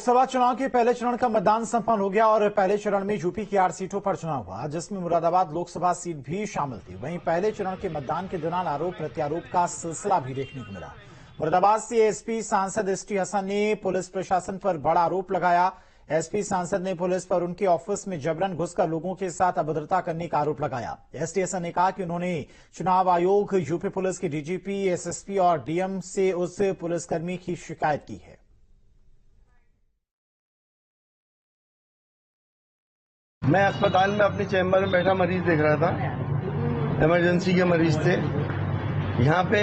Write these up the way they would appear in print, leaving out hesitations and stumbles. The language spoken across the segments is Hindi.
लोकसभा चुनाव के पहले चरण का मतदान संपन्न हो गया और पहले चरण में यूपी की 8 सीटों पर चुनाव हुआ, जिसमें मुरादाबाद लोकसभा सीट भी शामिल थी। वहीं पहले चरण के मतदान के दौरान आरोप प्रत्यारोप का सिलसिला भी देखने को मिला। मुरादाबाद से एसपी सांसद एसटी हसन ने पुलिस प्रशासन पर बड़ा आरोप लगाया। एसपी सांसद ने पुलिस पर उनके ऑफिस में जबरन घुसकर लोगों के साथ अभद्रता करने का आरोप लगाया। एसटी हसन ने कहा कि उन्होंने चुनाव आयोग, यूपी पुलिस के डीजीपी, एसएसपी और डीएम से उस पुलिसकर्मी की शिकायत की है। मैं अस्पताल में अपने चैम्बर में बैठा मरीज देख रहा था, इमरजेंसी के मरीज थे। यहाँ पे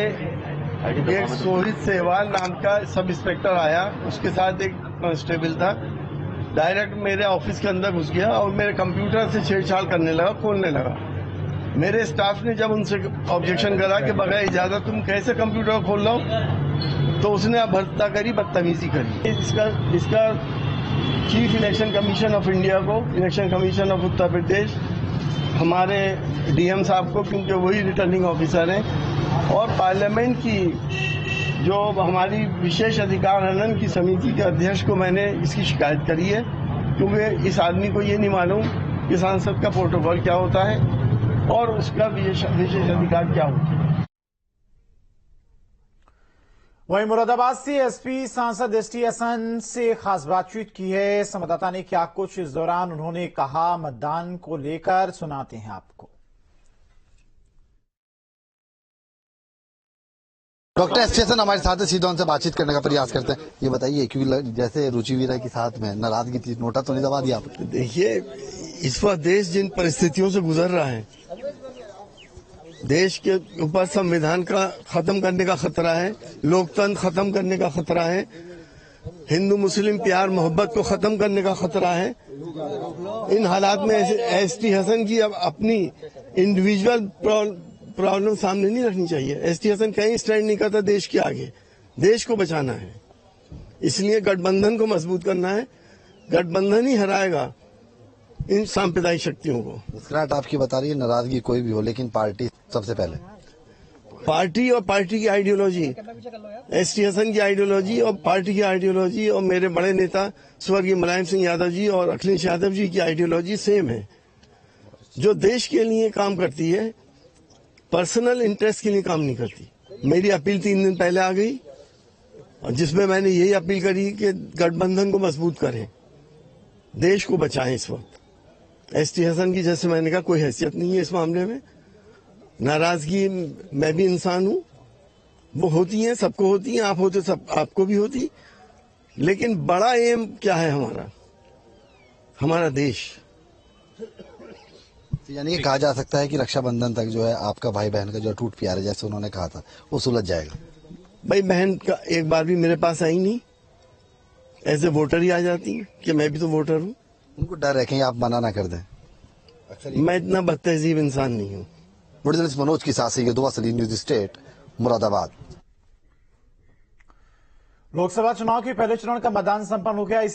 एक सोहित सहवाल नाम का सब इंस्पेक्टर आया, उसके साथ एक कांस्टेबल था। डायरेक्ट मेरे ऑफिस के अंदर घुस गया और मेरे कंप्यूटर से छेड़छाड़ करने लगा, खोलने लगा। मेरे स्टाफ ने जब उनसे ऑब्जेक्शन करा कि बगैर इजाजत तुम कैसे कंप्यूटर खोल लो, तो उसने अभद्रता करी, बदतमीजी करी। इसका chief election commission of India को, election commission of Uttar Pradesh, हमारे डीएम साहब को, क्योंकि वही रिटर्निंग ऑफिसर हैं, और पार्लियामेंट की जो हमारी विशेष अधिकार हनन की समिति के अध्यक्ष को मैंने इसकी शिकायत करी है, क्योंकि इस आदमी को ये नहीं मालूम कि सांसद का प्रोटोकॉल क्या होता है और उसका विशेष अधिकार क्या होता है। वहीं मुरादाबाद से एसपी सांसद एसटी हसन से खास बातचीत की है। संवाददाता ने क्या कुछ इस दौरान उन्होंने कहा, मतदान को लेकर सुनाते हैं आपको। डॉक्टर एसटी हसन हमारे साथ है, सीधा उनसे बातचीत करने का प्रयास करते हैं। ये बताइए, क्योंकि जैसे रुचि वीरा के साथ में नाराजगी थी, नोटा तो नहीं दबा दिया आपने? देखिए, इस वक्त देश जिन परिस्थितियों से गुजर रहा है, देश के ऊपर संविधान का खत्म करने का खतरा है, लोकतंत्र खत्म करने का खतरा है, हिंदू मुस्लिम प्यार मोहब्बत को खत्म करने का खतरा है। इन हालात में एसटी हसन की अब अपनी इंडिविजुअल प्रॉब्लम सामने नहीं रखनी चाहिए। एसटी हसन कहीं स्टैंड नहीं करता देश के आगे। देश को बचाना है, इसलिए गठबंधन को मजबूत करना है। गठबंधन ही हराएगा इन सांप्रदायिक शक्तियों को। मुस्कुराहट आपकी बता रही है नाराजगी कोई भी हो, लेकिन पार्टी सबसे पहले। पार्टी और पार्टी की आइडियोलॉजी, एसटी हसन की आइडियोलॉजी और पार्टी की आइडियोलॉजी और मेरे बड़े नेता स्वर्गीय मुलायम सिंह यादव जी और अखिलेश यादव जी की आइडियोलॉजी सेम है, जो देश के लिए काम करती है, पर्सनल इंटरेस्ट के लिए काम नहीं करती। मेरी अपील 3 दिन पहले आ गई, और जिसमें मैंने यही अपील करी कि गठबंधन को मजबूत करें, देश को बचाएं। इस वक्त एसटी हसन की, जैसे मैंने कहा, कोई हैसियत नहीं है इस मामले में। नाराजगी, मैं भी इंसान हूं, वो होती है, सबको होती है, आप होते सब, आपको भी होती। लेकिन बड़ा एम क्या है हमारा देश। यानी कहा जा सकता है कि रक्षाबंधन तक जो है आपका भाई बहन का जो टूट प्यार है, जैसे उन्होंने कहा था, वो सुलझ जाएगा। भाई बहन का एक बार भी मेरे पास आई नहीं, ऐसे वोटर ही आ जाती है कि मैं भी तो वोटर हूँ। उनको डर है कहीं आप मना ना कर दें। मैं इतना बदतहजीब इंसान नहीं हूँ। मनोज की साथ से दुआ सलीम, न्यूज स्टेट, मुरादाबाद। लोकसभा चुनाव के पहले चरण का मतदान संपन्न हो गया।